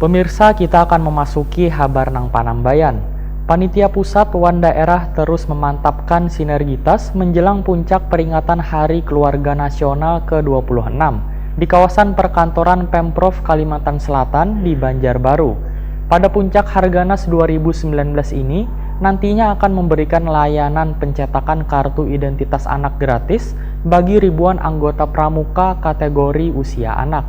Pemirsa, kita akan memasuki Habar Nang Panambayan. Panitia Pusat wan daerah terus memantapkan sinergitas menjelang puncak peringatan Hari Keluarga Nasional ke-26 di kawasan perkantoran Pemprov Kalimantan Selatan di Banjarbaru. Pada puncak Harganas 2019 ini, nantinya akan memberikan layanan pencetakan kartu identitas anak gratis bagi ribuan anggota pramuka kategori usia anak.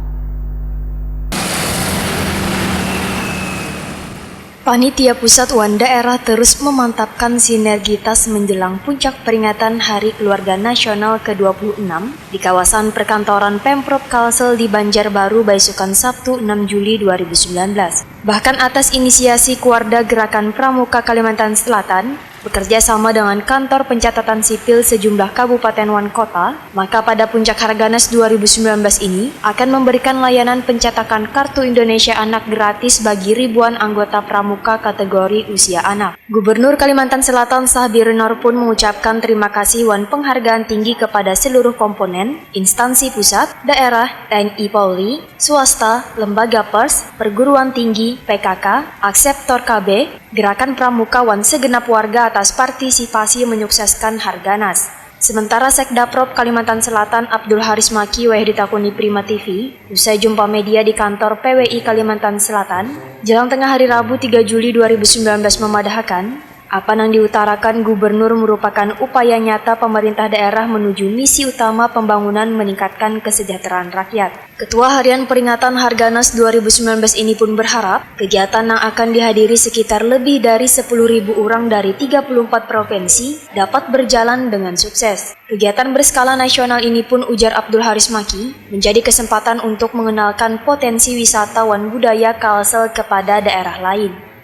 Panitia Pusat wan daerah terus memantapkan sinergitas menjelang puncak peringatan Hari Keluarga Nasional ke-26 di kawasan perkantoran Pemprov Kalsel di Banjarbaru Baisukan Sabtu 6 Juli 2019. Bahkan atas inisiasi Kuarda Gerakan Pramuka Kalimantan Selatan, bekerja sama dengan kantor pencatatan sipil sejumlah kabupaten wan kota, maka pada puncak Harganas 2019 ini akan memberikan layanan pencetakan kartu Indonesia Anak gratis bagi ribuan anggota pramuka kategori usia anak. Gubernur Kalimantan Selatan Sahbir Nur pun mengucapkan terima kasih wan penghargaan tinggi kepada seluruh komponen, instansi pusat, daerah, TNI Polri, swasta, lembaga pers, perguruan tinggi, PKK, Akseptor KB, Gerakan Pramuka wan segenap warga atas partisipasi menyukseskan Harganas. Sementara Sekdaprop Kalimantan Selatan Abdul Haris Maki ditakuni Prima TV, usai jumpa media di kantor PWI Kalimantan Selatan, jelang tengah hari Rabu 3 Juli 2019 memadahkan, apa yang diutarakan Gubernur merupakan upaya nyata pemerintah daerah menuju misi utama pembangunan meningkatkan kesejahteraan rakyat. Ketua Harian Peringatan Harganas 2019 ini pun berharap kegiatan yang akan dihadiri sekitar lebih dari 10.000 orang dari 34 provinsi dapat berjalan dengan sukses. Kegiatan berskala nasional ini pun, ujar Abdul Haris Maki, menjadi kesempatan untuk mengenalkan potensi wisata wan budaya Kalsel kepada daerah lain.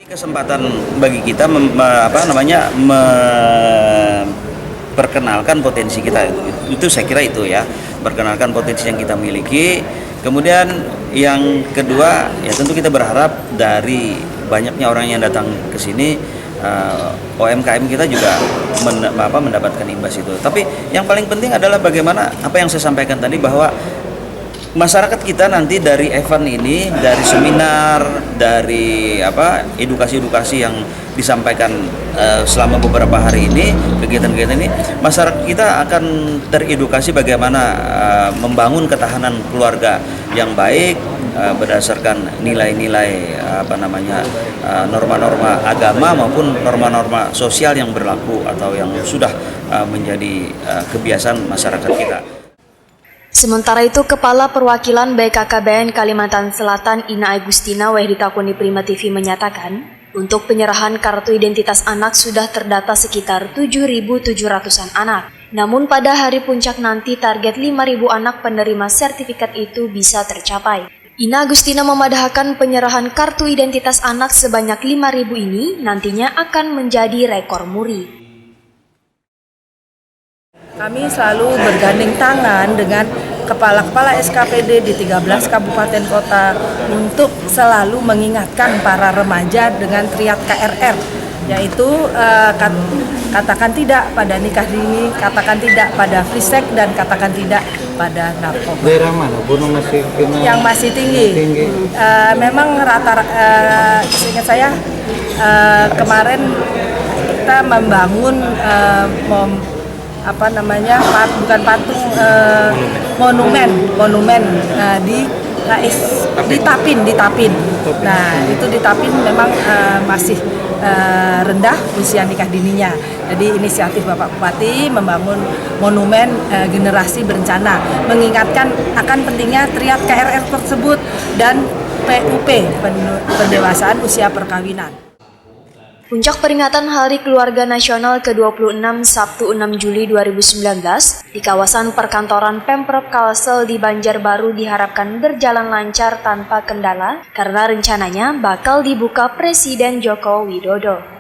Kesempatan bagi kita memperkenalkan potensi kita, itu saya kira itu ya, perkenalkan potensi yang kita miliki. Kemudian yang kedua ya tentu kita berharap dari banyaknya orang yang datang ke sini, UMKM kita juga mendapatkan imbas itu. Tapi yang paling penting adalah bagaimana apa yang saya sampaikan tadi, bahwa masyarakat kita nanti dari event ini, dari seminar, dari edukasi-edukasi yang disampaikan selama beberapa hari ini, kegiatan-kegiatan ini, masyarakat kita akan teredukasi bagaimana membangun ketahanan keluarga yang baik berdasarkan nilai-nilai norma-norma agama maupun norma-norma sosial yang berlaku atau yang sudah menjadi kebiasaan masyarakat kita. Sementara itu, Kepala Perwakilan BKKBN Kalimantan Selatan Ina Agustina ditakuni Prima TV menyatakan, untuk penyerahan kartu identitas anak sudah terdata sekitar 7.700-an anak. Namun pada hari puncak nanti target 5.000 anak penerima sertifikat itu bisa tercapai. Ina Agustina memadahkan penyerahan kartu identitas anak sebanyak 5.000 ini nantinya akan menjadi rekor muri. Kami selalu bergandeng tangan dengan kepala-kepala SKPD di 13 kabupaten kota untuk selalu mengingatkan para remaja dengan triad KRR, yaitu katakan tidak pada nikah dini, katakan tidak pada free sex, dan katakan tidak pada narkoba. Daerah mana? Gunung masih yang masih tinggi. Memang seingat saya kemarin kita membangun monumen di Tapin. Nah, itu di Tapin memang masih rendah usia nikah dininya. Jadi inisiatif Bapak Bupati membangun monumen generasi berencana, mengingatkan akan pentingnya triad KRR tersebut dan PUP, pendewasaan usia perkawinan. Puncak peringatan Hari Keluarga Nasional ke-26 Sabtu 6 Juli 2019 di kawasan perkantoran Pemprov Kalsel di Banjarbaru diharapkan berjalan lancar tanpa kendala karena rencananya bakal dibuka Presiden Joko Widodo.